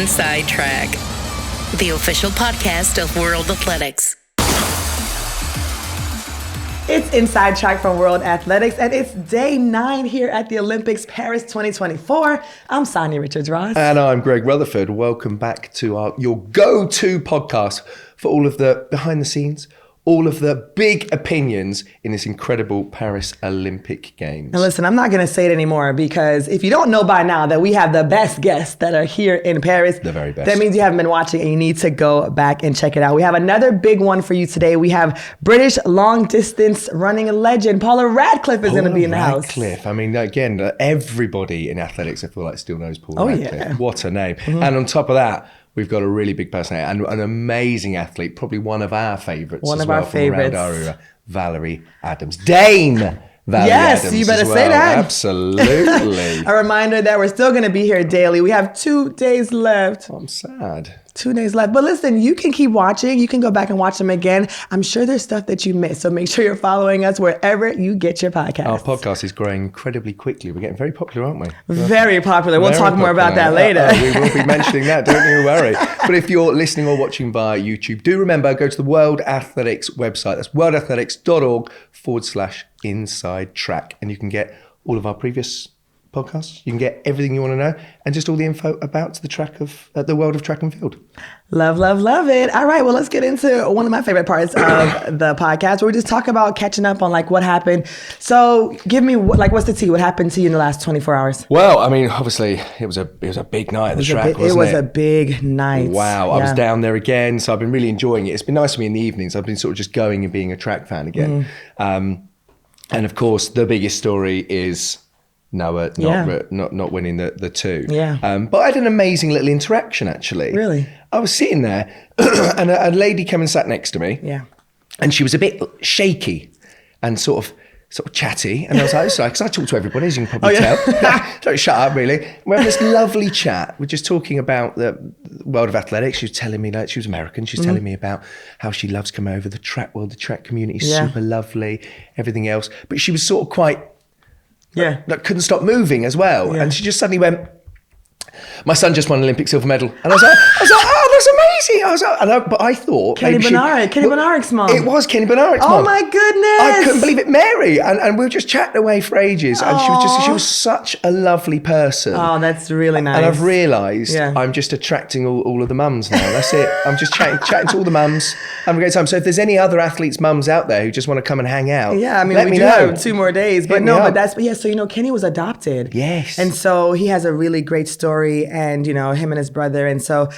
Inside Track, the official podcast of World Athletics. It's Inside Track from World Athletics, and it's day 9 here at the Olympics Paris 2024. I'm Sonia Richards-Ross. And I'm Greg Rutherford. Welcome back to your go-to podcast for all of the behind the scenes, all of the big opinions in this incredible Paris Olympic Games. Now listen, I'm not going to say it anymore because if you don't know by now that we have the best guests that are here in Paris, the very best. That means you haven't been watching and you need to go back and check it out. We have another big one for you today. We have British long distance running legend Paula Radcliffe is going to be in the house. Radcliffe. I mean, again, everybody in athletics, I feel like, still knows Paula Radcliffe. Yeah. What a name. Mm-hmm. And on top of that, we've got a really big personality and an amazing athlete, probly one of our favourites One as of well our favorites. From around our era, Valerie Adams. Dame Valerie Yes, Adams you better as well. say that. Absolutely. A reminder that we're still going to be here daily. We have 2 days left. I'm sad. 2 days left. But listen, you can keep watching. You can go back and watch them again. I'm sure there's stuff that you missed. So make sure you're following us wherever you get your podcast. Our podcast is growing incredibly quickly. We're getting very popular, aren't we? Very popular. We'll Very talk more about that later. We will be mentioning that, don't you worry. But if you're listening or watching via YouTube, do remember, go to the World Athletics website. That's worldathletics.org/inside track. And you can get all of our previous podcasts. You can get everything you want to know and just all the info about the world of track and field. Love, love, love it. All right, well, let's get into one of my favorite parts of the podcast where we just talk about catching up on like what happened. So give me what's the tea? What happened to you in the last 24 hours? Well, I mean, obviously it was a big night at the track, wasn't it? It was a big night. Wow, I was down there again, so I've been really enjoying it. It's been nice for me in the evenings. I've been sort of just going and being a track fan again. And of course, the biggest story is Noah not winning the 2. Yeah. But I had an amazing little interaction, actually. Really? I was sitting there and a lady came and sat next to me. Yeah. And she was a bit shaky and sort of chatty. And I was like, sorry, because I talk to everybody, as you can probably tell. Don't shut up, really. We're having this lovely chat. We're just talking about the world of athletics. She was telling me, she was American. She was telling me about how she loves coming over the track world. The track community is super lovely, everything else. But she was sort of quite... couldn't stop moving as well. Yeah. And she just suddenly went, my son just won an Olympic silver medal. And I was like, oh, that's amazing. But I thought... Kenny Bednaric's mom. It was Kenny Bednaric's mom. Oh my goodness. I couldn't believe it. Mary. And we were just chatting away for ages. And she was such a lovely person. Oh, that's really nice. And I've realised I'm just attracting all of the mums now. That's it. I'm just chatting to all the mums. Having a great time. So if there's any other athletes' mums out there who just want to come and hang out, let me know. Have 2 more days. But so Kenny was adopted. Yes. And so he has a really great story and, him and his brother. And so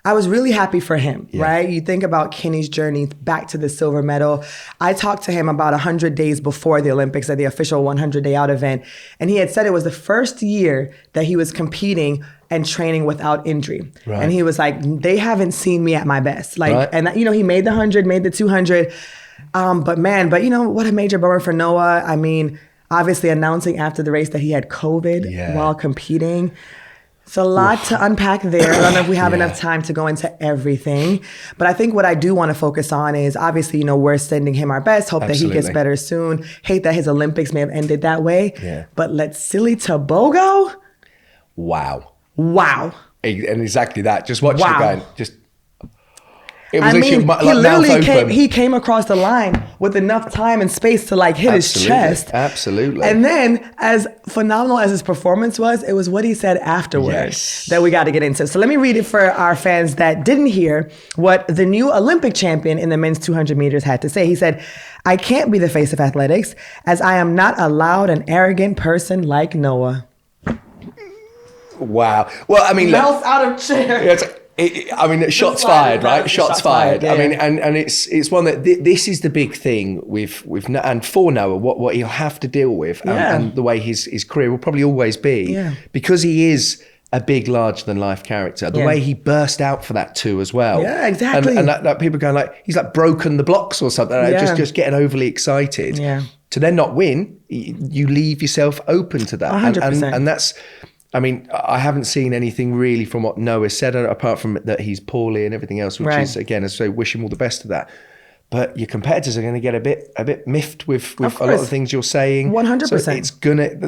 I was really happy for him, right? You think about Kenny's journey back to the silver medal. I talked to him about 100 days before the Olympics at the official 100-day out event. And he had said it was the first year that he was competing and training without injury. Right. And he was like, they haven't seen me at my best. And he made the 100, made the 200. But what a major bummer for Noah. I mean, obviously announcing after the race that he had COVID while competing. It's a lot to unpack there. I don't know if we have enough time to go into everything. But I think what I do want to focus on is obviously, we're sending him our best. Hope that he gets better soon. Hate that his Olympics may have ended that way. Yeah. But let's silly Tobago. Wow. And exactly that. Just watch it going. It was he came across the line with enough time and space to hit his chest. Absolutely. And then as phenomenal as his performance was, it was what he said afterwards that we got to get into. So let me read it for our fans that didn't hear what the new Olympic champion in the men's 200 meters had to say. He said, "I can't be the face of athletics as I am not a loud and arrogant person like Noah." Wow. Well, I mean, melts out of chair. Shots fired, right? Shots fired. Yeah, I mean, and it's one that this is the big thing with and for Noah, what he'll have to deal with, and the way his career will probably always be, because he is a big, larger than life character. The way he burst out for that too as well. Yeah, exactly. And that people going he's broken the blocks or something. Just getting overly excited. Yeah. To then not win, you leave yourself open to that. 100%. And that's. I mean, I haven't seen anything really from what Noah said, apart from that he's poorly and everything else, which is, again, as I say, wish him all the best of that. but your competitors are going to get a bit miffed with a lot of the things you're saying. 100%. So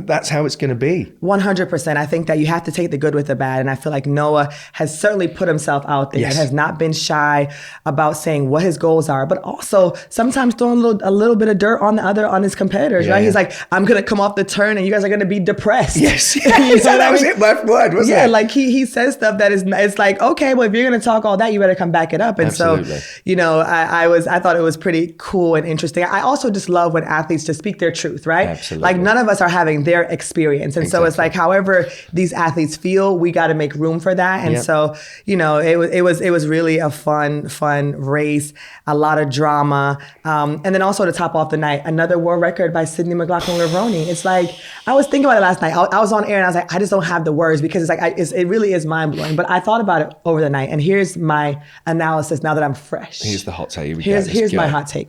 that's how it's going to be. 100%. I think that you have to take the good with the bad. And I feel like Noah has certainly put himself out there and has not been shy about saying what his goals are, but also sometimes throwing a little bit of dirt on his competitors, right? He's like, I'm going to come off the turn and you guys are going to be depressed. Yes. That was it. My word, wasn't it? Yeah, like he says stuff that it's like, okay, well, if you're going to talk all that, you better come back it up. And Absolutely. so, you know, I thought it was pretty cool and interesting. I also just love when athletes just speak their truth, right? Absolutely. Like none of us are having their experience. And so it's like, however these athletes feel, we got to make room for that. And so, you know, it was really a fun race, a lot of drama. And then also to top off the night, another world record by Sydney McLaughlin-Levrone. It's like, I was thinking about it last night. I was on air and I was like, I just don't have the words because it's like, it really is mind blowing. But I thought about it over the night. And here's my analysis now that I'm fresh. Here's the hot take. Here's my hot take.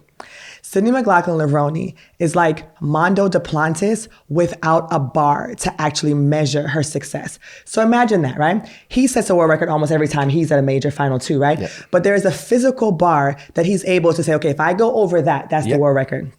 Sydney McLaughlin-Levrone is like Mondo Duplantis without a bar to actually measure her success. So imagine that, right? He sets a world record almost every time he's at a major final too, right? Yep. But there is a physical bar that he's able to say, okay, if I go over that, that's the world record.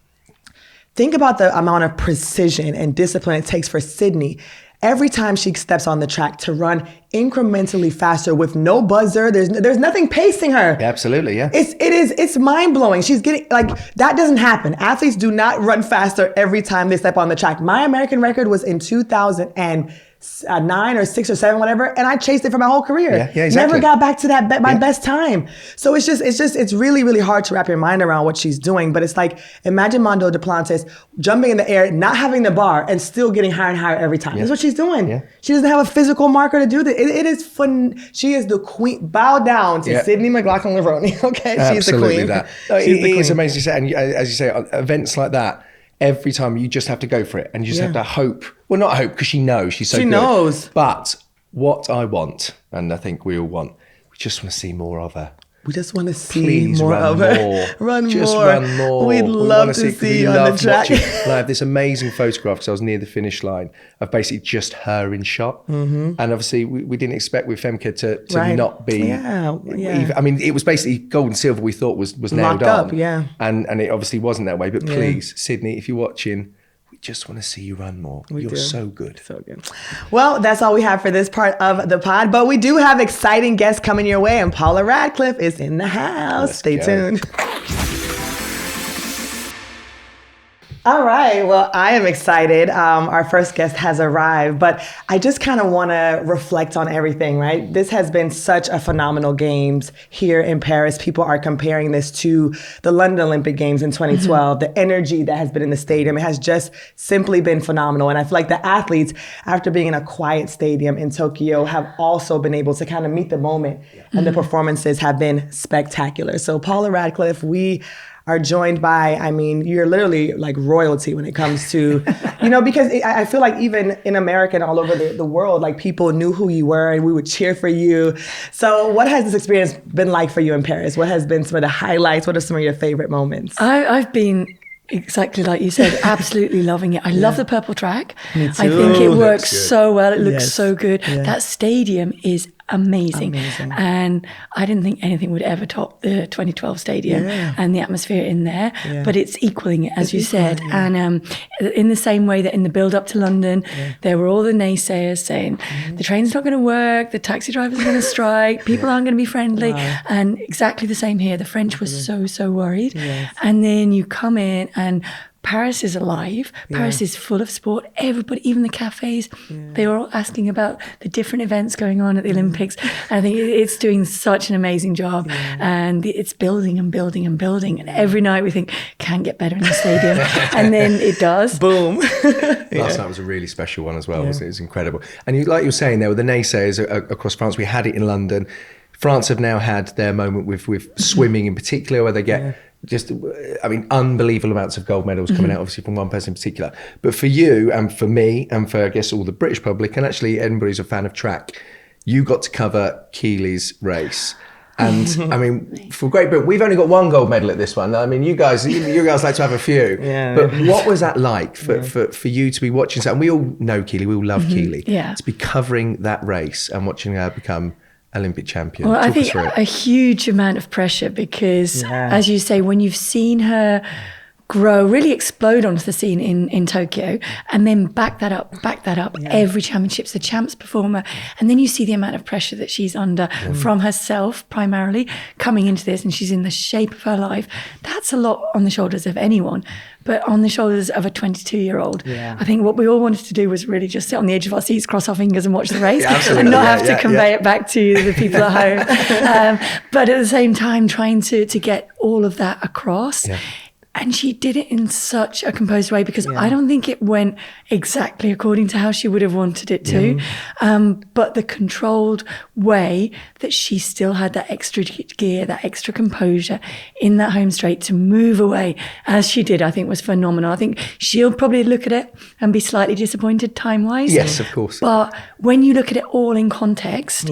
Think about the amount of precision and discipline it takes for Sydney every time she steps on the track to run incrementally faster with no buzzer. There's nothing pacing her. Absolutely, yeah. It's mind blowing. She's getting like that doesn't happen. Athletes do not run faster every time they step on the track. My American record was in 2009 or 6 or 7, whatever, and I chased it for my whole career. Yeah, exactly. Never got back to that my best time. So it's really, really hard to wrap your mind around what she's doing. But it's like, imagine Mondo Duplantis jumping in the air, not having the bar, and still getting higher and higher every time. That's what she's doing. Yeah. She doesn't have a physical marker to do this. It is fun. She is the queen. Bow down to Sydney McLaughlin-Levrone. Okay, she's the queen. That. It's amazing. And as you say, events like that, every time you just have to go for it, and you just have to hope. Well, not hope, because she knows she's so good. She knows. But what I want, and I think we all want, we just want to see more of her. We just want to see more of her. Run more. We'd love to see you on the track. I have this amazing photograph because I was near the finish line of basically just her in shot. Mm-hmm. And obviously we didn't expect with Femke to not be. Yeah. I mean, it was basically gold and silver we thought was nailed up, on. Yeah. And it obviously wasn't that way. But please, Sydney, if you're watching, we just want to see you run more. You're so good. So good. Well, that's all we have for this part of the pod, but we do have exciting guests coming your way, and Paula Radcliffe is in the house. Stay tuned. All right. Well, I am excited. Our first guest has arrived, but I just kind of want to reflect on everything, right? This has been such a phenomenal games here in Paris. People are comparing this to the London Olympic Games in 2012. The energy that has been in the stadium, it has just simply been phenomenal. And I feel like the athletes, after being in a quiet stadium in Tokyo, have also been able to kind of meet the moment. And the performances have been spectacular. So Paula Radcliffe, we are joined by, I mean, you're literally like royalty when it comes to, because I feel like even in America and all over the world, like people knew who you were and we would cheer for you. So what has this experience been like for you in Paris? What has been some of the highlights? What are some of your favorite moments? I've been exactly like you said, absolutely loving it. I love the purple track. Me too. I think it works so well. It looks so good. Yeah. That stadium is amazing. And I didn't think anything would ever top the 2012 stadium and the atmosphere in there, but it's equaling it, as you said. And in the same way that in the build up to London, there were all the naysayers saying the train's not going to work, the taxi drivers are going to strike, people aren't going to be friendly. And exactly the same here. The French were so worried. And then you come in and Paris is alive. Paris is full of sport. Everybody, even the cafes, they were all asking about the different events going on at the Olympics. And I think it's doing such an amazing job. And it's building and building and building. And every night we think, can get better in the stadium. And then it does. Boom. Last night was a really special one as well. It was incredible. And like you were saying, there were the naysayers across France. We had it in London. France have now had their moment with swimming in particular, where they get unbelievable amounts of gold medals coming out, obviously from one person in particular. But for you and for me and for, I guess, all the British public, and actually anybody who's a fan of track, you got to cover Keely's race. And I mean, for Great Britain, we've only got one gold medal at this one. I mean, you guys like to have a few. But what was that like for you to be watching? And we all know Keely, we all love Keely. To be covering that race and watching her become Olympic champion. Well, I think a huge amount of pressure because, as you say, when you've seen her grow, really explode onto the scene in Tokyo, and then back that up. Every championship's a champs performer. And then you see the amount of pressure that she's under from herself, primarily, coming into this, and she's in the shape of her life. That's a lot on the shoulders of anyone. But on the shoulders of a 22-year-old. I think what we all wanted to do was really just sit on the edge of our seats, cross our fingers and watch the race and not have to convey it back to the people at home. But at the same time, trying to get all of that across. And she did it in such a composed way because I don't think it went exactly according to how she would have wanted it to. But the controlled way that she still had that extra gear, that extra composure in that home straight to move away as she did, I think was phenomenal. I think she'll probably look at it and be slightly disappointed time-wise. Yes, of course. But when you look at it all in context,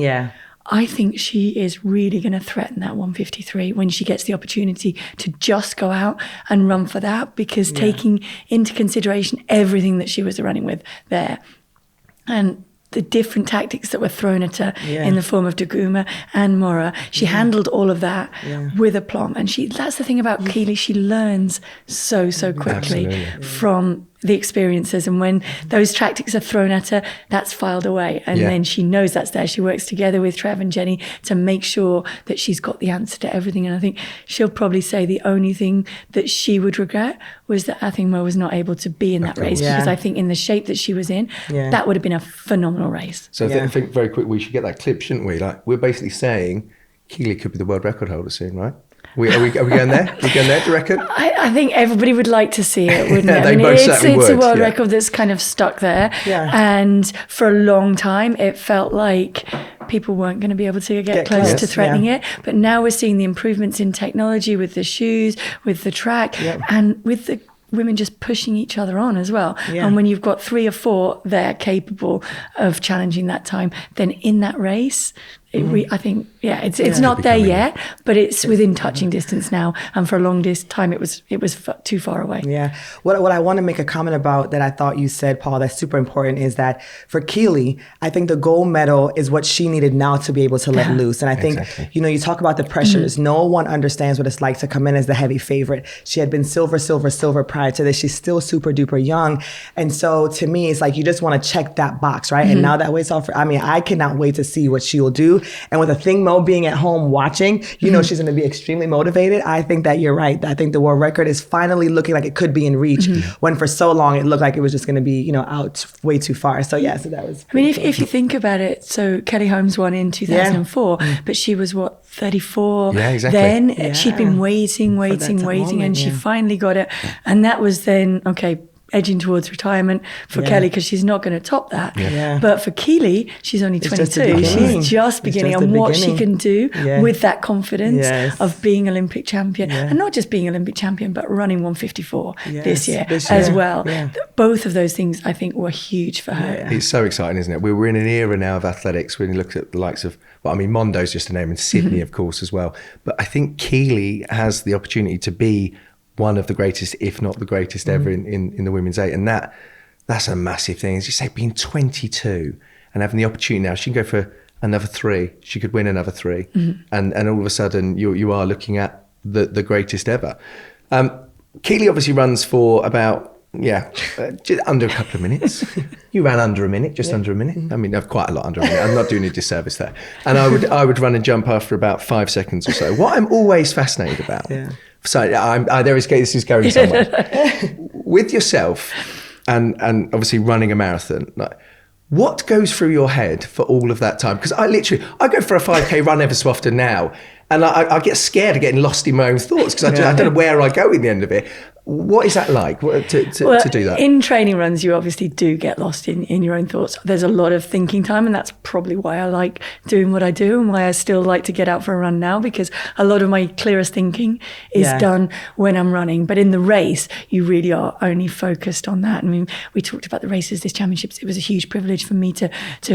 I think she is really going to threaten that 153 when she gets the opportunity to just go out and run for that, because taking into consideration everything that she was running with there and the different tactics that were thrown at her in the form of Daguma and Mora, she handled all of that with aplomb. And that's the thing about Keely, she learns so quickly from the experiences, and when those tactics are thrown at her, that's filed away, and then she knows that's there. She works together with Trev and Jenny to make sure that she's got the answer to everything. And I think she'll probably say the only thing that she would regret was that Athingmo was not able to be in that race, because I think in the shape that she was in, that would have been a phenomenal race. So I think very quick, we should get that clip, shouldn't we? Like, we're basically saying Keely could be the world record holder soon, right? Are we going there? Are we going there, do you reckon? I think everybody would like to see it, wouldn't it? They both certainly it's would, a world record that's kind of stuck there. And for a long time, it felt like people weren't going to be able to get close to threatening it. But now we're seeing the improvements in technology with the shoes, with the track, and with the women just pushing each other on as well. And when you've got 3 or 4 there capable of challenging that time, then in that race, I think, it's not there yet, but it's within touching distance now. And for a long time, it was too far away. What I want to make a comment about that I thought you said, Paul, that's super important, is that for Keely, I think the gold medal is what she needed now to be able to let loose. And I think, you talk about the pressures. No one understands what it's like to come in as the heavy favorite. She had been silver prior to this. She's still super duper young. And so to me, it's like you just want to check that box, right? And now that weight's off. I cannot wait to see what she will do. And with Athingmo being at home watching, she's going to be extremely motivated. I think that you're right. I think the world record is finally looking like it could be in reach, when for so long it looked like it was just going to be, out way too far. So so that was. I mean, if you think about it, so Kelly Holmes won in 2004, but she was 34 then. She'd been waiting, and she finally got it. And that was then, edging towards retirement for Kelly, because she's not going to top that. But for Keely, she's only 22. She's just beginning, and what she can do with that confidence of being Olympic champion, and not just being Olympic champion, but running 154 this year as well. Both of those things, I think, were huge for her. It's so exciting, isn't it? We're in an era now of athletics when you look at the likes of, Mondo's just a name, and Sydney, of course, as well. But I think Keely has the opportunity to be one of the greatest, if not the greatest ever in the women's 8. And that's a massive thing. As you say, being 22 and having the opportunity now, she can go for another 3. She could win another 3. And all of a sudden you are looking at the greatest ever. Keely obviously runs for about, just under a couple of minutes. You ran under a minute, under a minute. I mean, quite a lot under a minute. I'm not doing a disservice there. And I would run and jump after about 5 seconds or so. What I'm always fascinated about, so this is going somewhere. With yourself and obviously running a marathon, like, what goes through your head for all of that time? Because I go for a 5K run ever so often now, and I get scared of getting lost in my own thoughts, because I don't know where I go in the end of it. What is that like to do that? In training runs, you obviously do get lost in your own thoughts. There's a lot of thinking time, and that's probably why I like doing what I do, and why I still like to get out for a run now, because a lot of my clearest thinking is done when I'm running. But in the race, you really are only focused on that. I mean, we talked about the races, this championships. It was a huge privilege for me to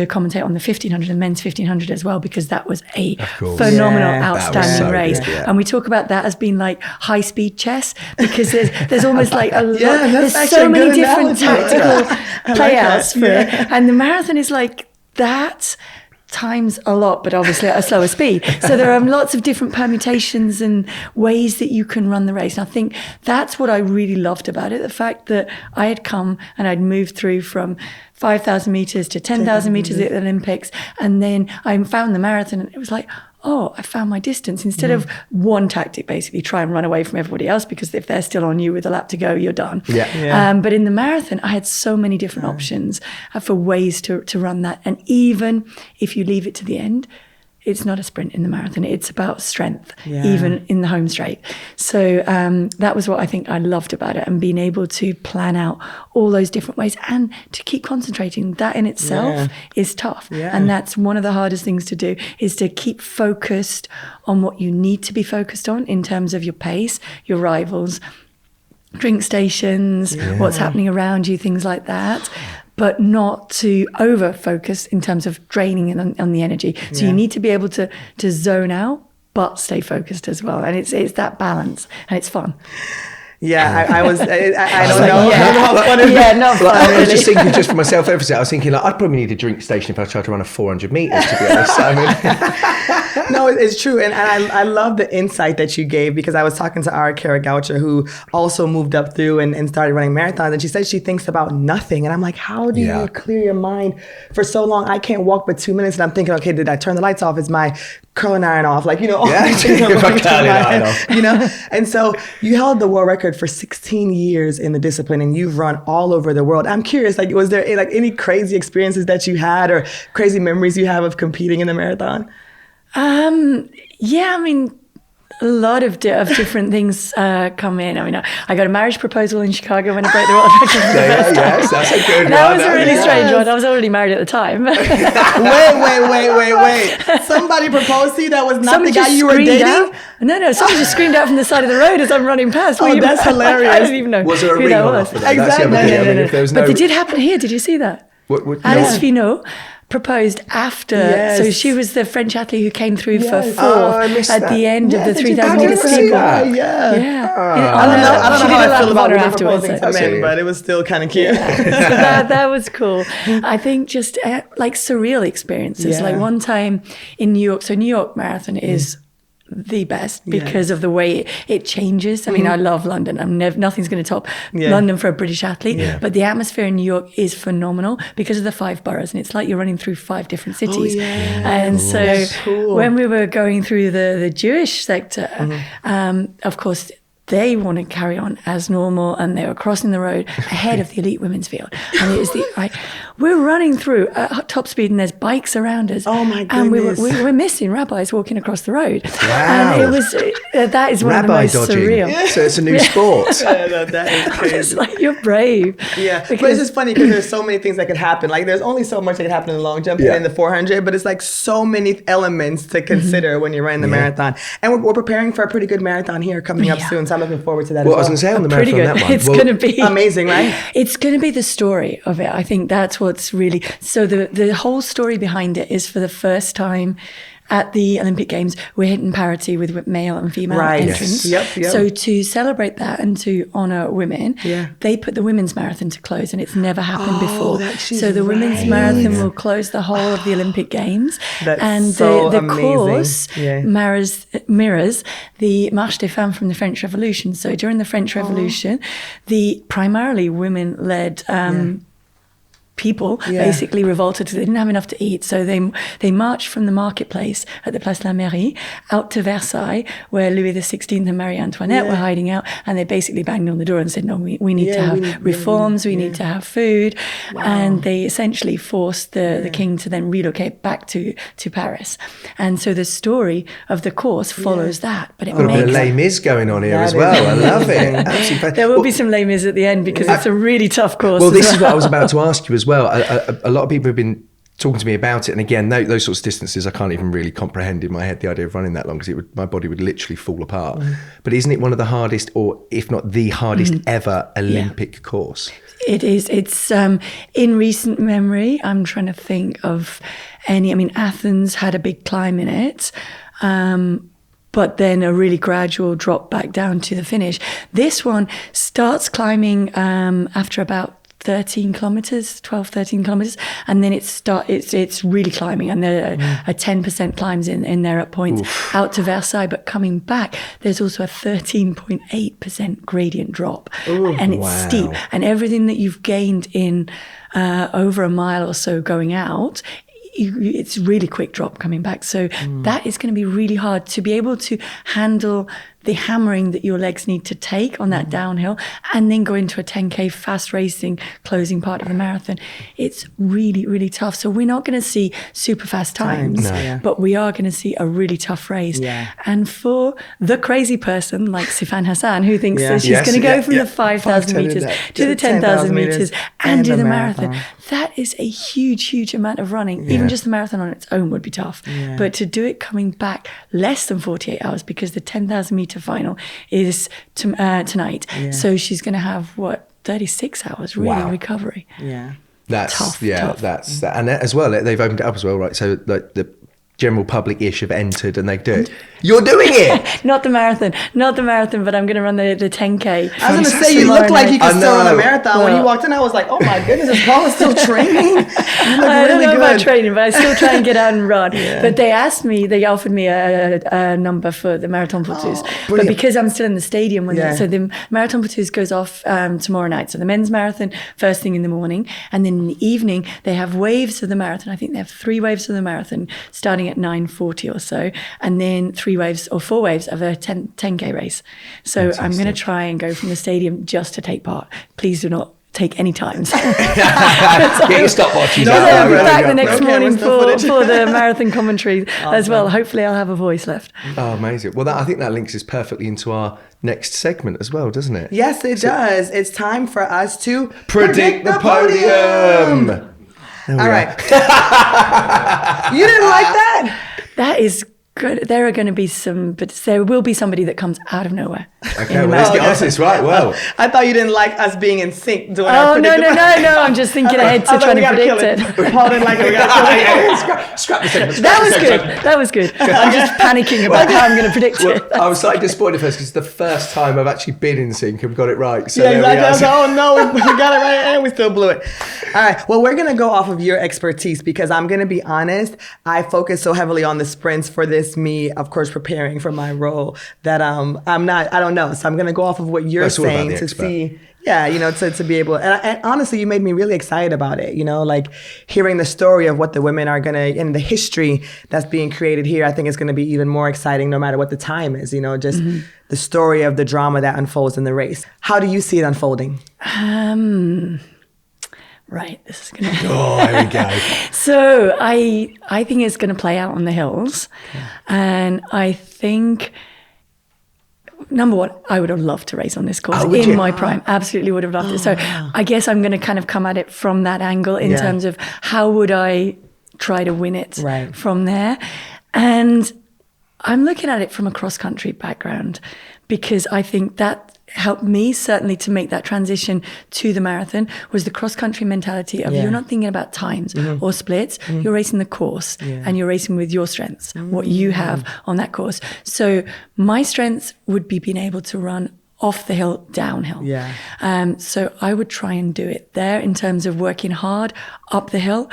commentate on the 1500 and men's 1500 as well, because that was a phenomenal, outstanding race. And we talk about that as being like high speed chess, because there's almost like a lot, there's so many different tactical playouts for it. And the marathon is like that times a lot, but obviously at a slower speed. So there are lots of different permutations and ways that you can run the race. And I think that's what I really loved about it. The fact that I had come and I'd moved through from 5,000 meters to 10,000 meters at the Olympics. And then I found the marathon and it was like, oh, I found my distance. Instead of one tactic, basically try and run away from everybody else, because if they're still on you with a lap to go, you're done. But in the marathon, I had so many different options for ways to run that. And even if you leave it to the end, it's not a sprint in the marathon. It's about strength, even in the home straight. So that was what I think I loved about it, and being able to plan out all those different ways and to keep concentrating. That in itself is tough. And that's one of the hardest things to do, is to keep focused on what you need to be focused on in terms of your pace, your rivals, drink stations, what's happening around you, things like that. But not to over focus in terms of draining on the energy. So you need to be able to zone out, but stay focused as well. And it's that balance, and it's fun. Yeah, I don't know. How fun is it? Not fun, I was just thinking, just for myself, I was thinking, like, I'd probably need a drink station if I tried to run a 400 meters, to be honest. So, I mean, no, it's true. And I love the insight that you gave, because I was talking to our Kara Goucher, who also moved up through and started running marathons. And she said she thinks about nothing. And I'm like, how do you clear your mind for so long? I can't walk but 2 minutes. And I'm thinking, okay, did I turn the lights off? Is my curling iron off? Like, all these things are running through my head, And so you held the world record for 16 years in the discipline, and you've run all over the world. I'm curious, like, was there any crazy experiences that you had, or crazy memories you have of competing in the marathon? Yeah, I mean, a lot of different things come in. I mean, I got a marriage proposal in Chicago when I broke the world record for the first time. Yes, that's a good one. That was a really strange one. I was already married at the time. Wait. Somebody proposed to you that was not Somebody the guy you were dating? Out. No, somebody just screamed out from the side of the road as I'm running past. Oh, that's hilarious. I don't even know was there a who ring that on was. offer? Exactly. But it did happen here. Did you see that? Alice Finot proposed after. So she was the French athlete who came through for fourth at the end of the 3,000 meter steeple. I don't know how I feel about women proposing to men, but it was still kind of cute. So that was cool. I think just like surreal experiences. Like one time in New York. So New York Marathon is the best because of the way it changes. I mean, I love London. Nothing's going to top London for a British athlete, but the atmosphere in New York is phenomenal because of the 5 boroughs, and it's like you're running through 5 different cities. And so when we were going through the Jewish sector, of course, they want to carry on as normal, and they were crossing the road ahead of the elite women's field. And it was we're running through at top speed, and there's bikes around us. Oh my goodness! And we were missing rabbis walking across the road. Wow! And it was that is one Rabbi of the most dodging. surreal. So it's a new sport. That is crazy. It's like, you're brave. Yeah, but it's just funny because there's so many things that could happen. Like, there's only so much that could happen in the long jump and in the 400, but it's like so many elements to consider when you're running the marathon. And we're preparing for a pretty good marathon here coming up soon. So I'm looking forward to that. Well, I was going to say on the marathon, good. that one. It's going to be amazing, right? It's going to be the story of it. I think that's what's really, so the whole story behind it is, for the first time at the Olympic Games, we're hitting parity with male and female entrants. Yes. Yep. So to celebrate that and to honor women, they put the women's marathon to close, and it's never happened before. So the women's marathon will close the whole of the Olympic Games. That's the course mirrors the Marche des Femmes from the French Revolution. So during the French Revolution, the primarily women-led people basically revolted because they didn't have enough to eat. So they marched from the marketplace at the Place de la Mairie out to Versailles, where Louis XVI and Marie Antoinette were hiding out, and they basically banged on the door and said, no, we need to have reforms, we need to have food. And they essentially forced the king to then relocate back to Paris. And so the story of the course follows that. But it got a bit of Les Mis going on here as well. I love it. Absolutely. There will be some Les Mis at the end, because it's a really tough course. Well, this is what I was about to ask you as well. A lot of people have been talking to me about it, and again, those sorts of distances I can't even really comprehend in my head, the idea of running that long, because my body would literally fall apart. But isn't it one of the hardest, or if not the hardest ever Olympic course? It is. It's in recent memory, I'm trying to think of any. I mean, Athens had a big climb in it, but then a really gradual drop back down to the finish. This one starts climbing after about 13 kilometers, and then it's really climbing, and there are 10% climbs in there at points out to Versailles, but coming back there's also a 13.8% gradient drop. And it's steep, and everything that you've gained in over a mile or so going out, it's really quick drop coming back. So that is going to be really hard to be able to handle the hammering that your legs need to take on that downhill, and then go into a 10K fast racing closing part of the marathon. It's really, really tough. So we're not going to see super fast times, but we are going to see a really tough race. And for the crazy person like Sifan Hassan, who thinks that she's going to go from the 5,000 meters to the 10,000 meters and do the marathon, that is a huge, huge amount of running. Even just the marathon on its own would be tough. But to do it coming back less than 48 hours, because the 10,000 meter final is tonight. So she's going to have 36 hours really recovery. That's tough. That's that. And as well, they've opened it up as well, right? So like the general public-ish have entered and they do it. You're doing it! Not the marathon, but I'm going to run the 10K. I was going to say, you look like you could still run a marathon. When you walked in, I was like, oh my goodness, is Paula still training? I don't know about training, but I still try and get out and run. But they offered me a number for the Marathon pour tous. But because I'm still in the stadium, so the Marathon pour tous goes off tomorrow night. So the men's marathon, first thing in the morning. And then in the evening, they have waves of the marathon. I think they have 3 waves of the marathon, starting at 9:40 or so, and then 3 waves or 4 waves of a 10K race. So I'm going to try and go from the stadium just to take part. Please do not take any times. Get your stopwatches out. I'll be back the next morning for the marathon commentary as well. Hopefully I'll have a voice left. Oh, amazing. Well, I think that links us perfectly into our next segment as well, doesn't it? Yes, it does. It's time for us to predict the podium. All right. You didn't like that? That is good. There are going to be there will be somebody that comes out of nowhere. Okay, well, let's get on to this, right? Well, I thought you didn't like us being in sync doing our no. I'm just thinking ahead to trying to predict it. Paul didn't like it. We got to kill it. Scrap the segment. That was good. I'm just panicking about how I'm going to predict it. I was slightly disappointed first because it's the first time I've actually been in sync and got it right. So exactly. I was like, oh no, we got it right and we still blew it. All right. Well, we're going to go off of your expertise, because I'm going to be honest, I focus so heavily on the sprints for this, me, of course, preparing for my role, that I don't know. So I'm going to go off of what you're saying to see. To be able, and honestly, you made me really excited about it, like hearing the story of what the women are and the history that's being created here. I think it's going to be even more exciting no matter what the time is, just the story of the drama that unfolds in the race. How do you see it unfolding? Right, this is going to be... Oh, here we go. So I think it's going to play out on the hills. And I think... Number one, I would have loved to race on this course in my prime. Absolutely would have loved it. So I guess I'm going to kind of come at it from that angle in terms of how would I try to win it from there. And I'm looking at it from a cross-country background, because I think that helped me certainly to make that transition to the marathon was the cross-country mentality of you're not thinking about times or splits, you're racing the course and you're racing with your strengths, what you have on that course. So my strengths would be being able to run off the hill, downhill. So I would try and do it there in terms of working hard up the hill.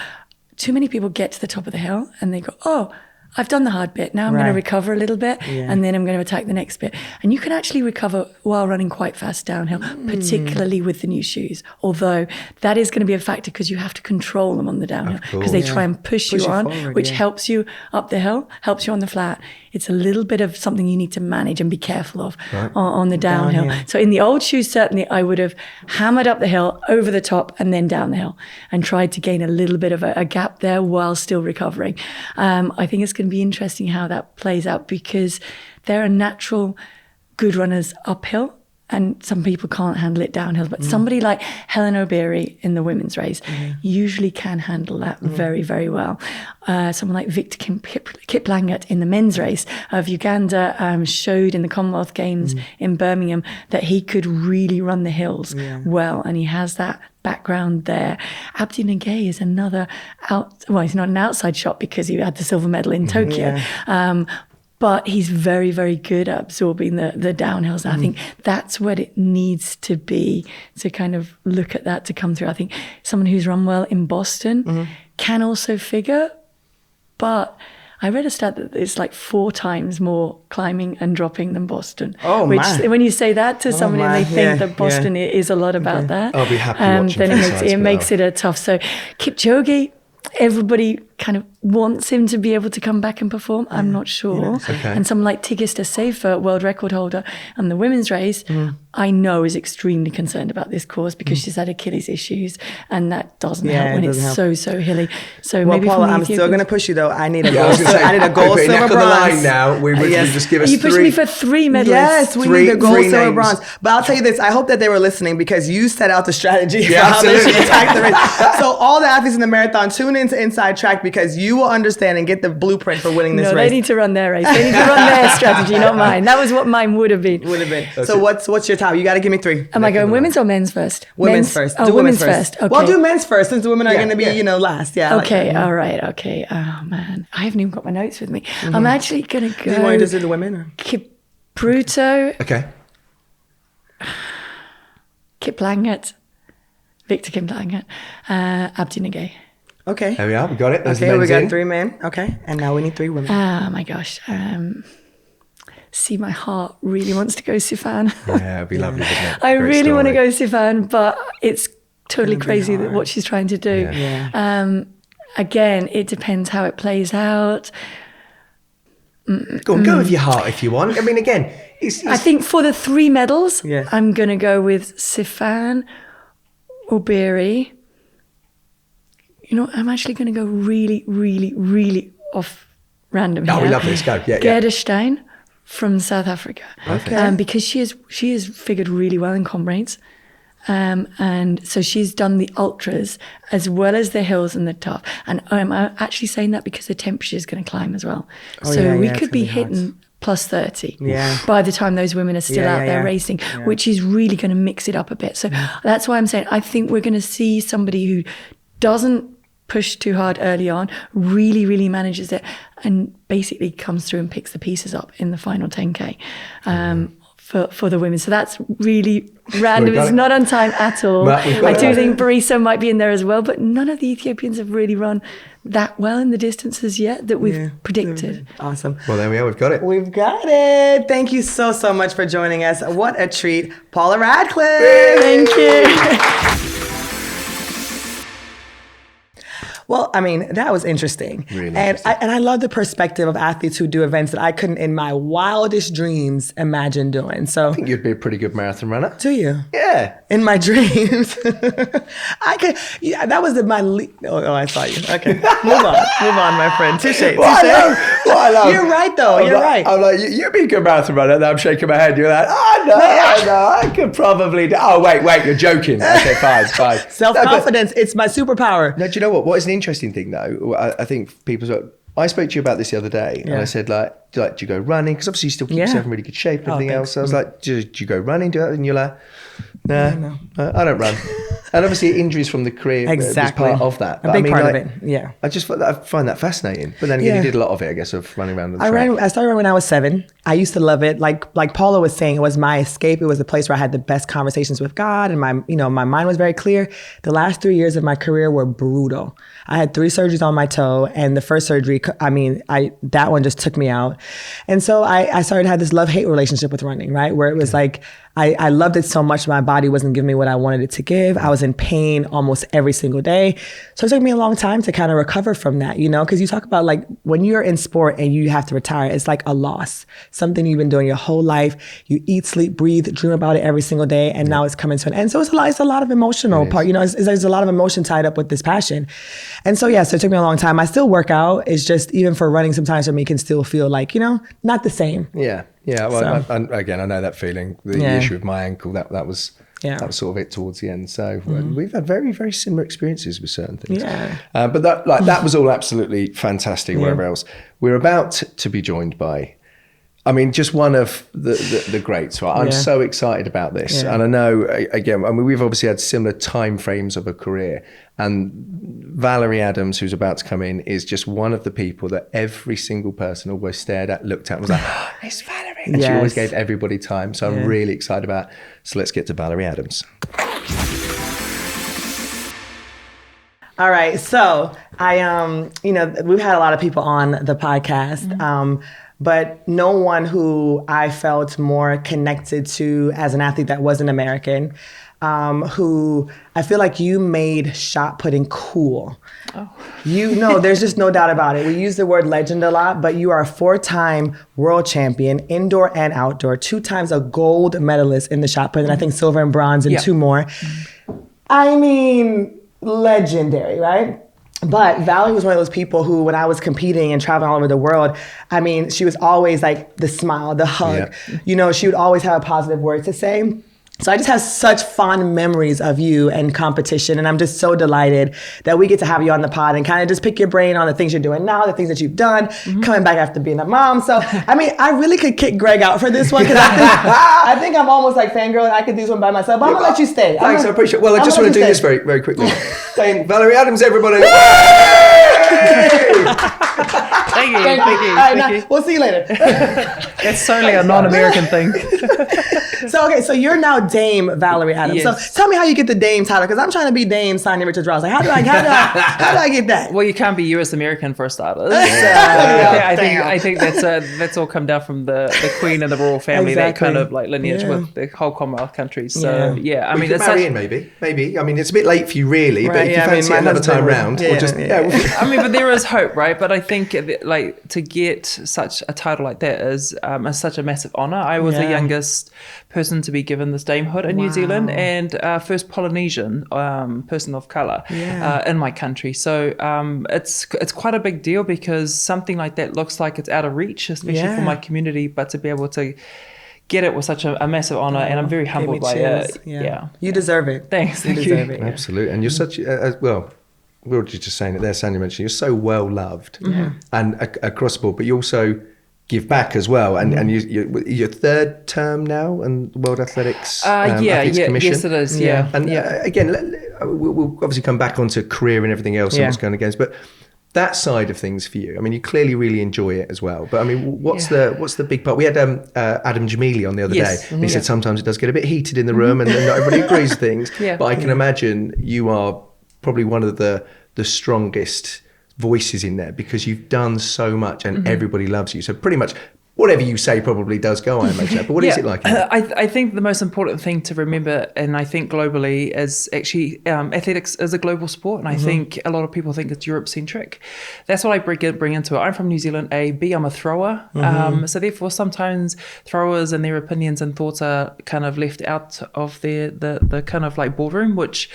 Too many people get to the top of the hill and they go, oh, I've done the hard bit. Now I'm going to recover a little bit and then I'm going to attack the next bit. And you can actually recover while running quite fast downhill, particularly with the new shoes. Although that is going to be a factor because you have to control them on the downhill because they try and push you on, forward, which helps you up the hill, helps you on the flat. It's a little bit of something you need to manage and be careful of on the downhill. So in the old shoes, certainly I would have hammered up the hill, over the top and then down the hill and tried to gain a little bit of a gap there while still recovering. I think it's going to be interesting how that plays out because there are natural good runners uphill and some people can't handle it downhill. But somebody like Helen Obiri in the women's race usually can handle that very, very well. Someone like Victor Kiplagat in the men's race of Uganda showed in the Commonwealth Games in Birmingham that he could really run the hills well, and he has that background there. Abdi Nagay is another he's not an outside shot because he had the silver medal in Tokyo. but he's very, very good at absorbing the downhills. And I think that's what it needs to be, to kind of look at that to come through. I think someone who's run well in Boston can also figure, but I read a stat that it's like 4 times more climbing and dropping than Boston. Oh, which, my. when you say that to somebody and they think Yeah, that Boston is a lot about that, I'll be happy watching then from the it sides, makes it a tough. So Kipchoge, everybody kind of wants him to be able to come back and perform. I'm not sure. Okay. And someone like Tigista Sefer, world record holder, and the women's race, I know is extremely concerned about this course because she's had Achilles issues, and that doesn't help when it's so hilly. So Well, maybe Paula, from the I'm still going to push you though. I need a I gold, was gonna say, I need a gold, okay, silver, neck on the bronze. line now. We would Yes. just give us you pushed 3. me for 3 medalists. Yes, we Three- need a gold, three silver, names. bronze. But I'll tell you this, I hope that they were listening because you set out the strategy for Yeah, how they should absolutely. attack the race. So all the athletes in the marathon, tune into Inside Track because you will understand and get the blueprint for winning this No, race. they need to run their race. They need to run their strategy, not mine. That was what mine would have been. Would have been. So what's your top? You got to give me 3. Am I going women's or men's first? Women's first. Oh, Do women's first. Okay. Well, do men's first since the women are Yeah, going to be, yeah. last. Yeah. I like Okay, that. all right, okay. Oh, man. I haven't even got my notes with me. I'm actually going to go... Do you want to just do the women? Or? Kipruto, Okay. Kiplagat, Victor Kiplagat, Abdi Nagay. Okay. There we are. We got it. There's the Okay, we men's got in. 3 men. Okay. And now we need 3 women. Oh, my gosh. See, my heart really wants to go Sifan. Yeah, it'd be lovely, wouldn't it? I Great really want to story. go Sifan, but it's totally crazy that what she's trying to do. Yeah. Again, it depends how it plays out. Go with your heart if you want. I mean, again, it's I think for the 3 medals, Yeah. I'm going to go with Sifan, Obiri. You know, I'm actually going to go really, really, really off random here. Oh, we love this. Go. Yeah, yeah. Gerda Stein from South Africa. Okay. Because she has figured really well in comrades. And so she's done the ultras as well as the hills and the top. And I'm actually saying that because the temperature is going to climb as well. So yeah, we yeah, it's could gonna be be hot. hitting plus 30 Yeah. by the time those women are still Yeah, out yeah, there yeah. racing, which is really going to mix it up a bit. So that's why I'm saying I think we're going to see somebody who doesn't push too hard early on, really, really manages it, and basically comes through and picks the pieces up in the final 10K for the women. So that's really random. We've got It's it. not on time at all. Well, we've got I it. do think Barisa might be in there as well, but none of the Ethiopians have really run that well in the distances yet that we've predicted. Awesome. Well, there we are. We've got it. We've got it. Thank you so much for joining us. What a treat. Paula Radcliffe. Thank you. Well, I mean, that was interesting. Really and interesting. I love the perspective of athletes who do events that I couldn't in my wildest dreams imagine doing. So, I think you'd be a pretty good marathon runner. do you? Yeah. In my dreams. I could, yeah, that was I saw you. Okay. Move on, my friend. Touche. What I love. You're right, though. You're right. I'm like, you'd be a good marathon runner. And I'm shaking my head. You're like, no, I could probably do. Oh, wait, you're joking. Okay, fine. Self-confidence, it's my superpower. No, do you know what? What is an interesting thing, though? I think people. I spoke to you about this the other day, and I said, do you go running? Because obviously you still keep yourself in really good shape and everything else. So I was like, do you go running? Do that? And you're like, no, I don't run. And obviously injuries from the career Exactly. was part of that. A big part of it, yeah. I just I find that fascinating. But then again, you did a lot of it, I guess, of running around on the track. I started running when I was 7. I used to love it. Like Paula was saying, it was my escape. It was the place where I had the best conversations with God, and my mind was very clear. The last 3 years of my career were brutal. I had 3 surgeries on my toe, and the first surgery, that one just took me out. And so I started to have this love-hate relationship with running, right? Where it was like, I loved it so much, my body wasn't giving me what I wanted it to give. I was in pain almost every single day. So it took me a long time to kind of recover from that, because you talk about like when you're in sport and you have to retire, it's like a loss, something you've been doing your whole life. You eat, sleep, breathe, dream about it every single day. And now it's coming to an end. So it's a lot of emotional part, there's a lot of emotion tied up with this passion. And so, so it took me a long time. I still work out. It's just even for running sometimes for me can still feel like, not the same. Yeah. Well, So- I know that feeling. The issue with my ankle, that was sort of it towards the end. So we've had very, very similar experiences with certain things. Yeah. But that was all absolutely fantastic. Wherever else, we're about to be joined by I mean, just one of the greats. Right? I'm so excited about this. And I know, again, I mean, we've obviously had similar time frames of a career. And Valerie Adams, who's about to come in, is just one of the people that every single person always stared at, looked at, and was like, oh, it's Valerie. And she always gave everybody time. So I'm really excited about it. So let's get to Valerie Adams. All right. So we've had a lot of people on the podcast. But no one who I felt more connected to as an athlete that wasn't American, who I feel like you made shot putting cool. Oh. There's just no doubt about it. We use the word legend a lot, but you are a 4-time world champion, indoor and outdoor, 2 times a gold medalist in the shot put, and I think silver and bronze and 2 more. I mean, legendary, right? But Valerie was one of those people who, when I was competing and traveling all over the world, I mean, she was always like the smile, the hug. Yeah. She would always have a positive word to say. So I just have such fond memories of you and competition. And I'm just so delighted that we get to have you on the pod and kind of just pick your brain on the things you're doing now, the things that you've done, coming back after being a mom. So, I mean, I really could kick Greg out for this one because I think I'm almost like fangirl and I could do this one by myself. But I'm going to let you stay. Thanks, I appreciate it. Well, I just want to do this very, very quickly. Saying Valerie Adams, everybody. Thank you. All right, now, we'll see you later. It's certainly a non-American thing. So you're now Dame Valerie Adams. Yes. So tell me how you get the Dame title, because I'm trying to be Dame Sanya Richards-Ross. Like, how do I get that? Well, you can't be U.S. American for starters. I think that's all come down from the Queen and the royal family, that kind of like lineage with the whole Commonwealth countries. So I mean, it's marry in maybe. I mean, it's a bit late for you really, but if you fancy it another time round, or just I mean, but there is hope, right? But I think like to get such a title like that is such a massive honor. I was the youngest person to be given this damehood in New Zealand, and first Polynesian person of color in my country. So it's quite a big deal, because something like that looks like it's out of reach, especially for my community, but to be able to get it was such a massive honor, and I'm very humbled by it. Yeah. You deserve it. Thanks. You deserve it. Absolutely. And you're such we were just saying it there, Sanya mentioned you're so well loved and across the board, but you also give back as well. And you're your 3rd term now in the World Athletics Athletes Commission. Yes it is. And again, we'll obviously come back onto career and everything else and what's going against, but that side of things for you, I mean, you clearly really enjoy it as well. But I mean, what's the big part? We had Adam Jamili on the other day. He said sometimes it does get a bit heated in the room, and not everybody agrees with things. But I can imagine you are probably one of the strongest voices in there, because you've done so much and everybody loves you. So pretty much whatever you say probably does go, I imagine. But what is it like? I think the most important thing to remember, and I think globally, is actually athletics is a global sport. And I think a lot of people think it's Europe-centric. That's what I bring into it. I'm from New Zealand, B, I'm a thrower. So therefore, sometimes throwers and their opinions and thoughts are kind of left out of the kind of like boardroom, which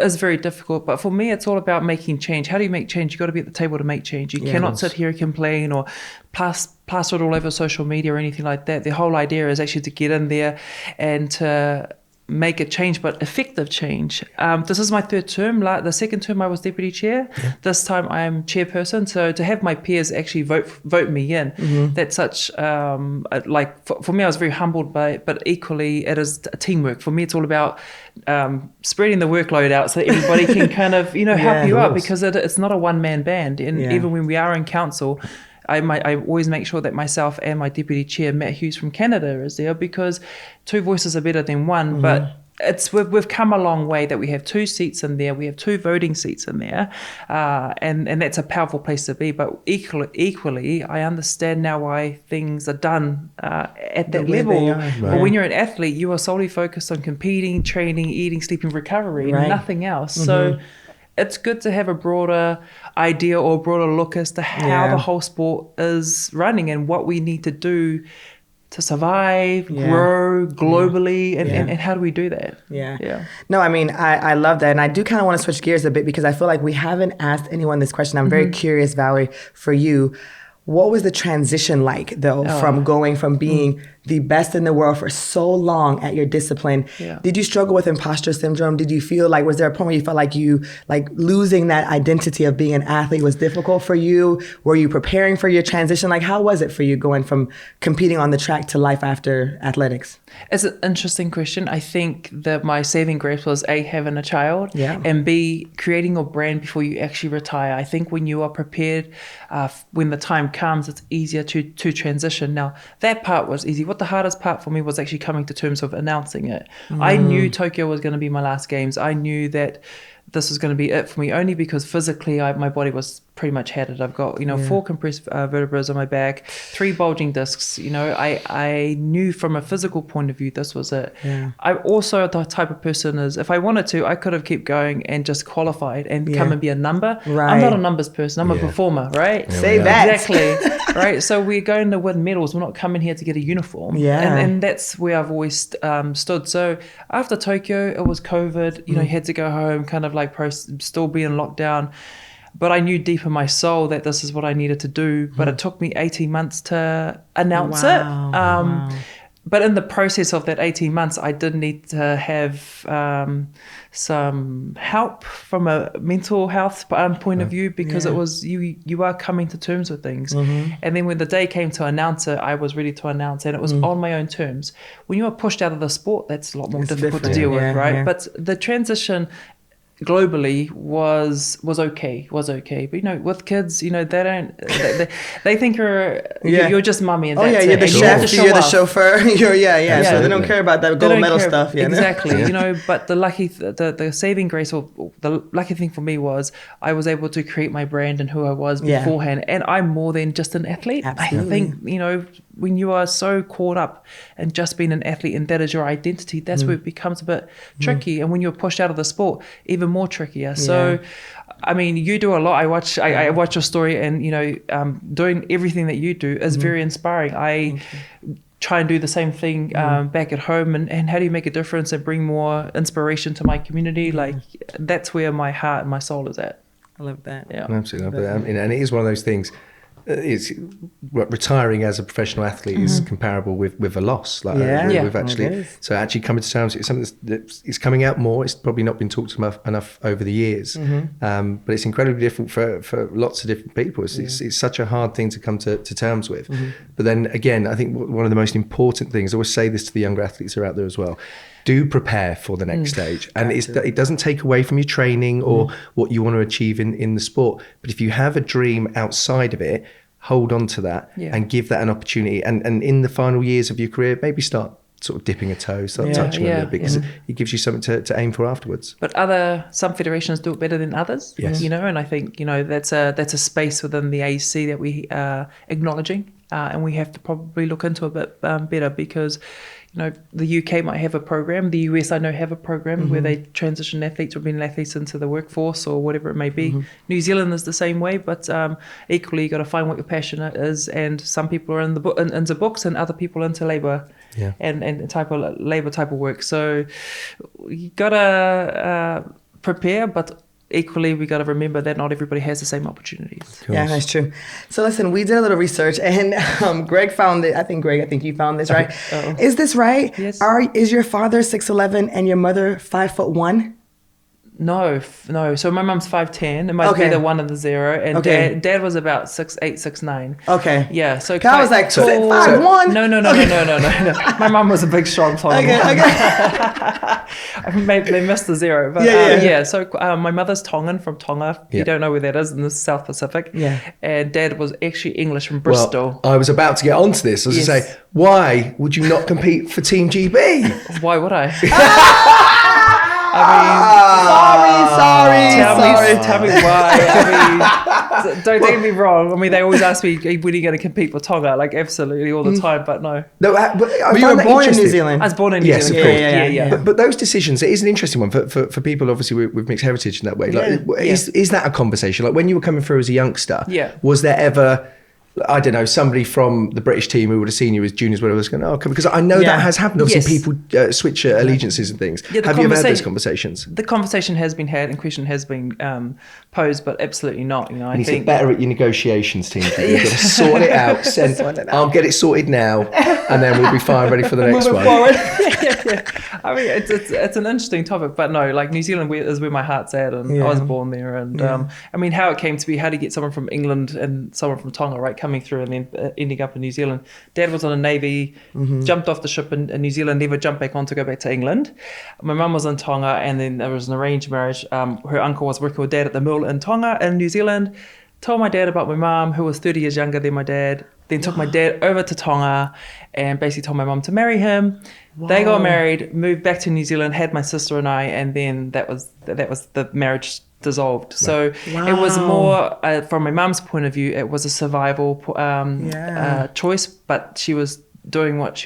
is very difficult. But for me, it's all about making change. How do you make change? You've got to be at the table to make change. You cannot sit here and complain or plaster it all over social media or anything like that. The whole idea is actually to get in there and to make a change, but effective change. This is my 3rd term. The 2nd term I was deputy chair. This time I am chairperson. So to have my peers actually vote me in, that's such for me, I was very humbled by it, but equally it is teamwork. For me, it's all about spreading the workload out so that everybody can kind of help you out, because it's not a one-man band. And even when we are in council, I always make sure that myself and my deputy chair, Matt Hughes from Canada, is there, because 2 voices are better than one. But we've come a long way that we have 2 seats in there, we have 2 voting seats in there, and that's a powerful place to be. But equally, I understand now why things are done at that level. But when you're an athlete, you are solely focused on competing, training, eating, sleeping, recovery, nothing else. So it's good to have a broader idea or broader look as to how the whole sport is running and what we need to do to survive, grow globally, and how do we do that? No, I mean, I love that. And I do kind of want to switch gears a bit, because I feel like we haven't asked anyone this question. I'm very curious, Valerie, for you. What was the transition like, though, from going from being the best in the world for so long at your discipline? Yeah. Did you struggle with imposter syndrome? Did you feel like, was there a point where you felt like losing that identity of being an athlete was difficult for you? Were you preparing for your transition? Like, how was it for you going from competing on the track to life after athletics? It's an interesting question. I think that my saving grace was A, having a child, and B, creating your brand before you actually retire. I think when you are prepared, when the time comes, it's easier to transition. Now, that part was easy. What the hardest part for me was actually coming to terms of announcing it. I knew Tokyo was going to be my last games. I knew that this was going to be it for me, only because physically my body was pretty much had it. I've got 4 compressed vertebrae on my back, 3 bulging discs. I knew from a physical point of view this was it. I'm also the type of person is, if I wanted to, I could have kept going and just qualified and come and be a number. I'm not a numbers person. I'm a performer, right? Say that. Exactly. Right. So we're going to win medals. We're not coming here to get a uniform. And that's where I've always stood. So after Tokyo, it was COVID. You had to go home, kind of like still be in lockdown. But I knew deep in my soul that this is what I needed to do. But it took me 18 months to announce it. But in the process of that 18 months, I did need to have some help from a mental health point of view, because it was you are coming to terms with things. And then when the day came to announce it, I was ready to announce it. And it was on my own terms. When you are pushed out of the sport, that's a lot more difficult to deal with, right? But the transition globally was okay, but with kids, they don't they think you're just mummy, and that's you're the chef, you're the chauffeur, so they don't care about that gold medal stuff. Exactly. But the saving grace, or the lucky thing for me, was I was able to create my brand and who I was beforehand, and I'm more than just an athlete. Absolutely. I think when you are so caught up in just being an athlete and that is your identity, that's where it becomes a bit tricky. And when you're pushed out of the sport, even more trickier. So, I mean, you do a lot. I watch your story, and doing everything that you do is very inspiring. I try and do the same thing back at home, and how do you make a difference and bring more inspiration to my community? Like, that's where my heart and my soul is at. I love that. Yeah, absolutely love that. And it is one of those things. It's retiring as a professional athlete is comparable with a loss. We've actually actually coming to terms. It's something that's coming out more. It's probably not been talked enough over the years, but it's incredibly different for lots of different people. It's such a hard thing to come to terms with. But then again, I think one of the most important things, I always say this to the younger athletes who are out there as well, do prepare for the next stage. And it doesn't take away from your training or what you want to achieve in the sport. But if you have a dream outside of it, hold on to that and give that an opportunity. And in the final years of your career, maybe start sort of dipping a toe, start touching on it, because it gives you something to aim for afterwards. But some federations do it better than others, and I think, that's a space within the AEC that we are acknowledging, and we have to probably look into a bit better, because the UK might have a program, the US I know have a program where they transition athletes or being athletes into the workforce or whatever it may be. New Zealand is the same way, but equally you got to find what your passion is, and some people are into books and other people into labour and type of labour type of work. So you got to prepare, but equally, we got to remember that not everybody has the same opportunities. Yeah, that's true. So listen, we did a little research, and Greg found it. I think you found this, right? Is this right? Yes. Is your father 6'11" and your mother 5'1"? No. So my mum's 5'10", it might be the 1 and the 0, and dad was about 6'8", 6'9". Okay. Yeah. So I was like 5'1". No. My mum was a big, strong tall woman. They missed the 0, but So my mother's Tongan from Tonga. You don't know where that is in the South Pacific. Yeah. And dad was actually English from Bristol. Well, I was about to get onto this. I was going to say, why would you not compete for Team GB? Why would I? Sorry. Tell me why. Don't get me wrong. I mean, they always ask me, when are you going to compete for Tonga? Like, absolutely all the time, but no. But you were born in New Zealand. I was born in New Zealand. Yes, of course. But those decisions, it is an interesting one for people, obviously, with mixed heritage in that way. Like, is that a conversation? Like, when you were coming through as a youngster, was there ever I don't know, somebody from the British team who would have seen you as juniors, whatever, was going, oh, because I know that has happened. Obviously, people switch allegiances and things. Yeah, have you ever had those conversations? The conversation has been had and question has been posed, but absolutely not. You know, I think better at your negotiations team. You've got to sort it out. I'll get it sorted now, and then we'll be fine, ready for the next one. I mean, it's an interesting topic, but no, like New Zealand is where my heart's at, and I was born there. And I mean, how it came to be, how to get someone from England and someone from Tonga, right, coming through and then ending up in New Zealand. Dad was on a Navy, jumped off the ship in New Zealand, never jumped back on to go back to England. My mum was in Tonga, and then there was an arranged marriage. Her uncle was working with Dad at the mill in Tonga in New Zealand. Told my dad about my mum, who was 30 years younger than my dad. Then took my dad over to Tonga and basically told my mum to marry him. Wow. They got married, moved back to New Zealand, had my sister and I, and then that was the marriage dissolved. Right. So it was more, from my mum's point of view, it was a survival choice, but she was doing what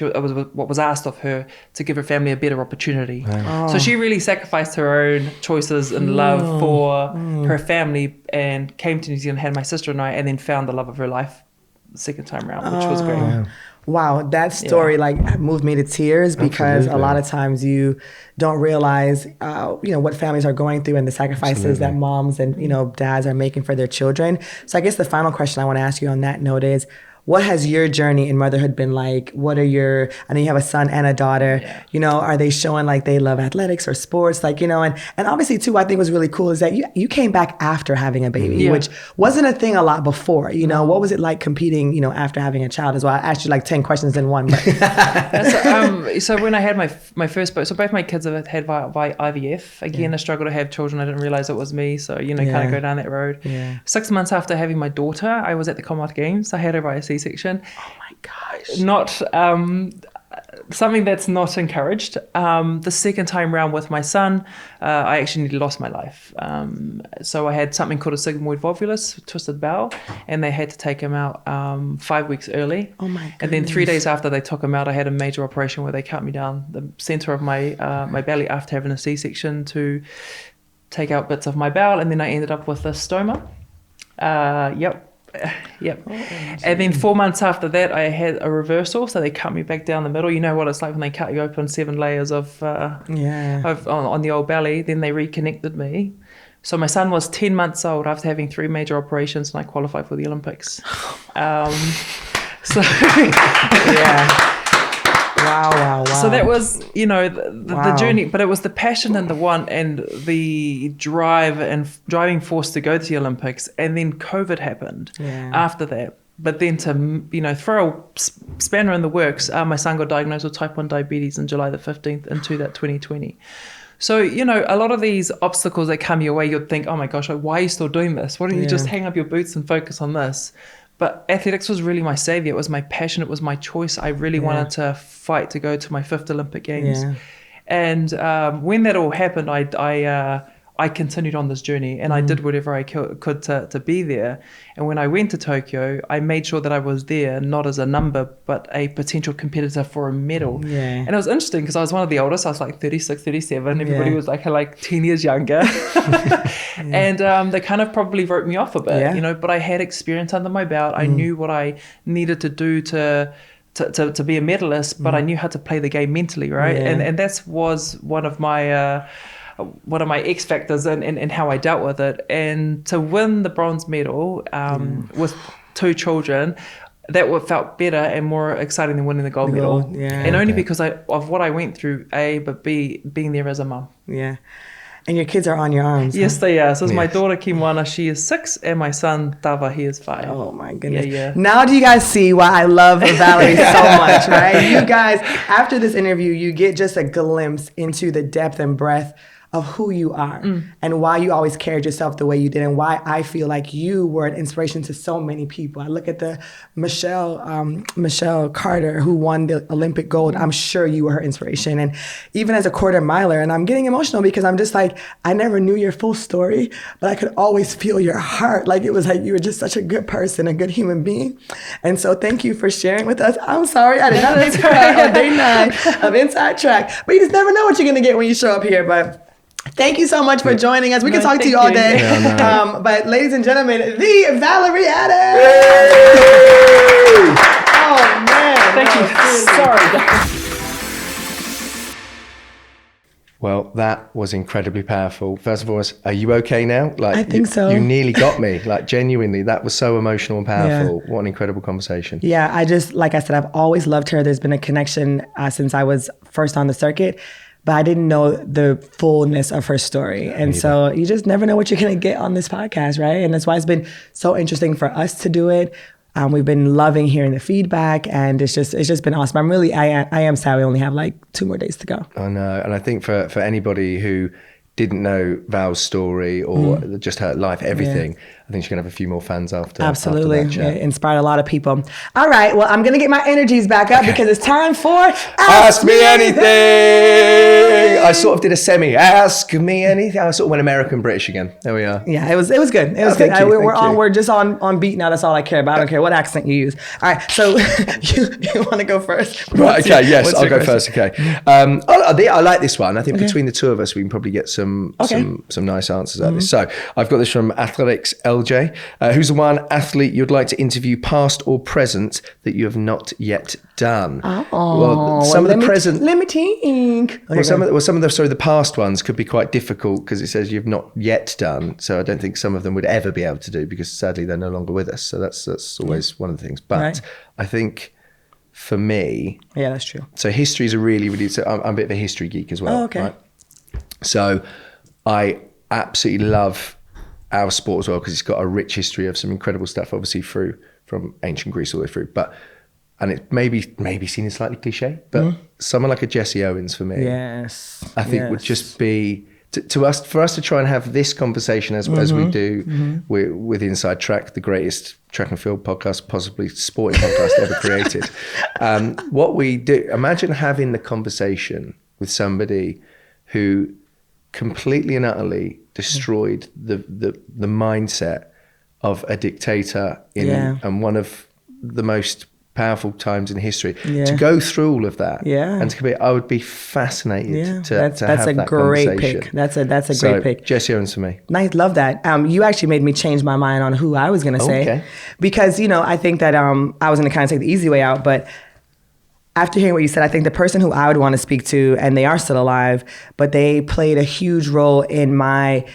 was asked of her to give her family a better opportunity. Wow. So she really sacrificed her own choices and love for her family and came to New Zealand, had my sister and I, and then found the love of her life the second time around, which was great. Wow, that story like moved me to tears because a lot of times you don't realize, what families are going through and the sacrifices that moms and, dads are making for their children. So I guess the final question I want to ask you on that note is, what has your journey in motherhood been like? What are I know you have a son and a daughter, are they showing like they love athletics or sports? Like, and obviously too, I think was really cool is that you came back after having a baby, which wasn't a thing a lot before, what was it like competing, after having a child as well? I asked you like 10 questions in one. But. So when I had my first, so both my kids have had by IVF. Again, I struggled to have children. I didn't realize it was me. So, kind of go down that road. 6 months after having my daughter, I was at the Commonwealth Games. I had her by a C-section. Oh my gosh. Not something that's not encouraged. The second time round with my son, I actually nearly lost my life. So I had something called a sigmoid volvulus, twisted bowel, and they had to take him out 5 weeks early. Oh my goodness. And then 3 days after they took him out, I had a major operation where they cut me down the center of my my belly after having a C-section to take out bits of my bowel, and then I ended up with a stoma. Yep. Oh, and then 4 months after that, I had a reversal. So they cut me back down the middle. You know what it's like when they cut you open 7 layers of on the old belly. Then they reconnected me. So my son was 10 months old after having 3 major operations, and I qualified for the Olympics. Wow. So that was, the journey, but it was the passion and the want and the drive and driving force to go to the Olympics. And then COVID happened after that. But then to, throw a spanner in the works, my son got diagnosed with type 1 diabetes on July the 15th into that 2020. So, a lot of these obstacles that come your way, you'd think, oh my gosh, why are you still doing this? Why don't you just hang up your boots and focus on this? But athletics was really my savior. It was my passion. It was my choice. I really wanted to fight to go to my 5th Olympic Games. Yeah. And when that all happened, I continued on this journey and I did whatever I could to be there. And when I went to Tokyo, I made sure that I was there, not as a number, but a potential competitor for a medal. Yeah. And it was interesting because I was one of the oldest. I was like 36, 37. Everybody was like 10 years younger. And they kind of probably wrote me off a bit, but I had experience under my belt. I knew what I needed to do to be a medalist, but I knew how to play the game mentally, right? Yeah. And that was one of my X factors and how I dealt with it. And to win the bronze medal with 2 children, that felt better and more exciting than winning the gold medal. Yeah. And only because of what I went through, A, but B, being there as a mum. Yeah. And your kids are on your arms. Yes, they are. So it's my daughter, Kimwana, she is 6, and my son, Tava, he is 5. Oh, my goodness. Yeah. Now do you guys see why I love Valerie so much, right? You guys, after this interview, you get just a glimpse into the depth and breadth of who you are and why you always carried yourself the way you did and why I feel like you were an inspiration to so many people. I look at the Michelle Carter who won the Olympic gold. I'm sure you were her inspiration. And even as a quarter miler, and I'm getting emotional because I'm just like, I never knew your full story, but I could always feel your heart. Like it was like you were just such a good person, a good human being. And so thank you for sharing with us. I'm sorry, I did not expect on day 9 of Inside Track, but you just never know what you're gonna get when you show up here. But Thank you so much for joining us. We can talk to you all day. Yeah, but ladies and gentlemen, the Valerie Adams. Oh, man. Thank you. Sorry. Well, that was incredibly powerful. First of all, are you okay now? Like, I think so. You nearly got me. Like, genuinely, that was so emotional and powerful. Yeah. What an incredible conversation. Yeah, like I said, I've always loved her. There's been a connection since I was first on the circuit, but I didn't know the fullness of her story. And so you just never know what you're going to get on this podcast, right? And that's why it's been so interesting for us to do it. We've been loving hearing the feedback, and it's just been awesome. I am sad we only have like 2 more days to go. I know, and I think for anybody who didn't know Val's story or just her life, everything, I think she's gonna have a few more fans after. Absolutely, after that chat. It inspired a lot of people. All right, well, I'm gonna get my energies back up because it's time for Ask Me Anything. I sort of did a semi. Ask me anything. I sort of went American British again. There we are. Yeah, it was good. It was good. We're just on beat now. That's all I care about. I don't care what accent you use. All right, so you want to go first? Right. Okay. Yes, I'll go first. Okay. I like this one. I think between the two of us, we can probably get some nice answers out of this. So I've got this from Athletics LJ. Who's the one athlete you'd like to interview, past or present, that you have not yet done? Well, some of the present. Let me think. Well, some of the past ones could be quite difficult because it says you've not yet done. So I don't think some of them would ever be able to do because sadly they're no longer with us. So that's always one of the things. But I think for me, yeah, that's true. So history is so I'm a bit of a history geek as well. Oh, okay. Right? So I absolutely love our sport as well because it's got a rich history of some incredible stuff, obviously from ancient Greece all the way through. And it maybe seen as slightly cliche, but someone like a Jesse Owens for me, I think would just be for us to try and have this conversation as we do with Inside Track, the greatest track and field podcast, possibly sporting podcast ever created. What we do, imagine having the conversation with somebody who completely and utterly destroyed the mindset of a dictator and one of the most powerful times in history. To go through all of that, and I would be fascinated to have that great conversation. Pick. That's a great pick. Jesse Owens for me. Nice, love that. You actually made me change my mind on who I was going to say, because I think that I was going to kind of take the easy way out, but after hearing what you said, I think the person who I would want to speak to, and they are still alive, but they played a huge role in my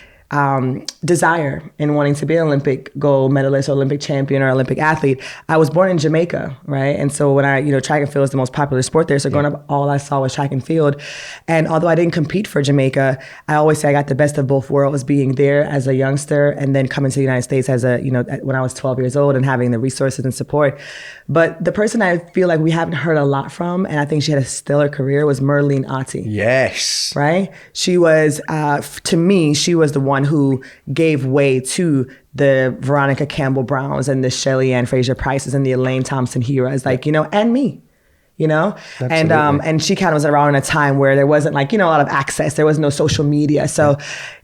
desire in wanting to be an Olympic gold medalist or Olympic champion or Olympic athlete. I was born in Jamaica, right? And so when track and field is the most popular sport there. So growing up, all I saw was track and field. And although I didn't compete for Jamaica, I always say I got the best of both worlds, being there as a youngster and then coming to the United States as when I was 12 years old and having the resources and support. But the person I feel like we haven't heard a lot from, and I think she had a stellar career, was Merlene Ottey. Yes. Right? She was, to me, she was the one who gave way to the Veronica Campbell Browns and the Shelly Ann Fraser Prices and the Elaine Thompson Heras, and me. And she kind of was around in a time where there wasn't a lot of access. There was no social media. So,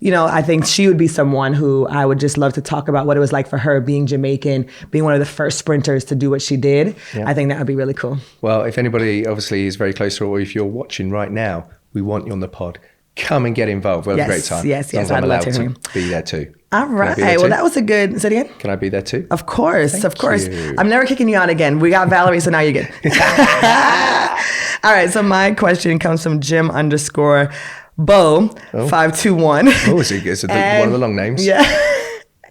I think she would be someone who I would just love to talk about what it was like for her being Jamaican, being one of the first sprinters to do what she did. Yeah. I think that would be really cool. Well, if anybody obviously is very close to her, or if you're watching right now, we want you on the pod. Come and get involved. We'll have a great time. Yes. I'm allowed to be there too. All right. Well, that was a good. Say it again. Can I be there too? Of course. Thank you. I'm never kicking you out again. We got Valerie, so now you're good. All right. So my question comes from Jim_Bo 521. Oh, is it one of the long names? Yeah.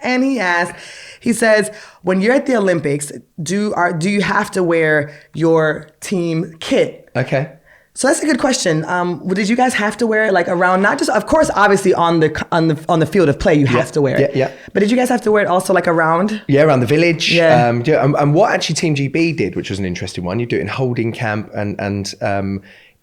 And he says, when you're at the Olympics, do you have to wear your team kit? Okay. So that's a good question. Did you guys have to wear it around, not just, of course, obviously on the field of play, you have to wear it. Yeah. But did you guys have to wear it also around? Yeah, around the village. Yeah. And what actually Team GB did, which was an interesting one, you do it in holding camp and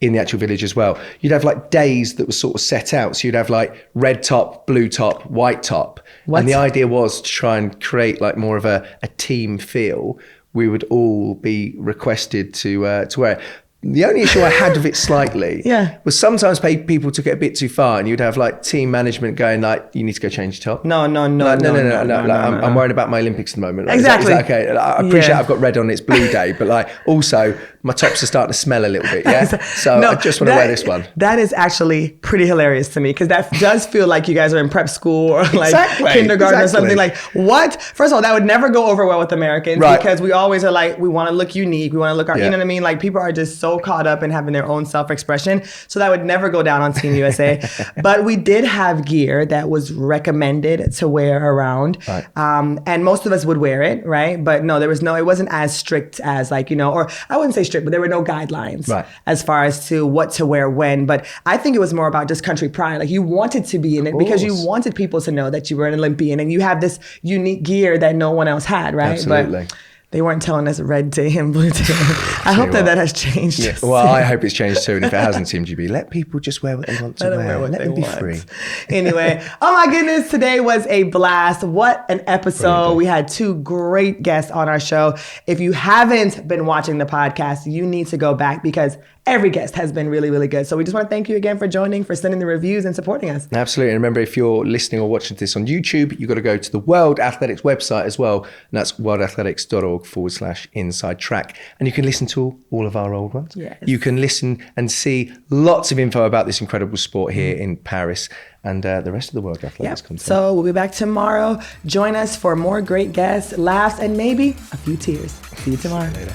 in the actual village as well. You'd have days that were sort of set out. So you'd have red top, blue top, white top. What? And the idea was to try and create more of a team feel. We would all be requested to wear it. The only issue I had with it slightly was sometimes people took it a bit too far, and you'd have team management going you need to go change your top. No. I'm worried about my Olympics at the moment. Exactly. Okay. I appreciate I've got red on, it's blue day, but also My tops are starting to smell a little bit, yeah? So I just want to wear this one. That is actually pretty hilarious to me because that does feel like you guys are in prep school or like kindergarten or something. Like, what? First of all, that would never go over well with Americans because we always are like, we want to look unique. We want to look, you know what I mean? Like, people are just so caught up in having their own self-expression. So that would never go down on Team USA. But we did have gear that was recommended to wear around. Right. And most of us would wear it, right? But no, it wasn't as strict as like, you know, or I wouldn't say strict, but there were no guidelines as far as to what to wear when. But I think it was more about just country pride. Like, you wanted to be in it because you wanted people to know that you were an Olympian and you have this unique gear that no one else had, right? Absolutely. But they weren't telling us red day and blue day. I hope that has changed. Yeah. Well, I hope it's changed too. And if it hasn't, Team GB, let people just wear what they want to wear. Let them be free. Anyway, oh my goodness, today was a blast. What an episode. We had 2 great guests on our show. If you haven't been watching the podcast, you need to go back because every guest has been really, really good. So we just want to thank you again for joining, for sending the reviews and supporting us. Absolutely. And remember, if you're listening or watching this on YouTube, you've got to go to the World Athletics website as well. And that's worldathletics.org/inside track. And you can listen to all of our old ones. Yes. You can listen and see lots of info about this incredible sport here in Paris and the rest of the World Athletics content. So we'll be back tomorrow. Join us for more great guests, laughs, and maybe a few tears. See you tomorrow. Later.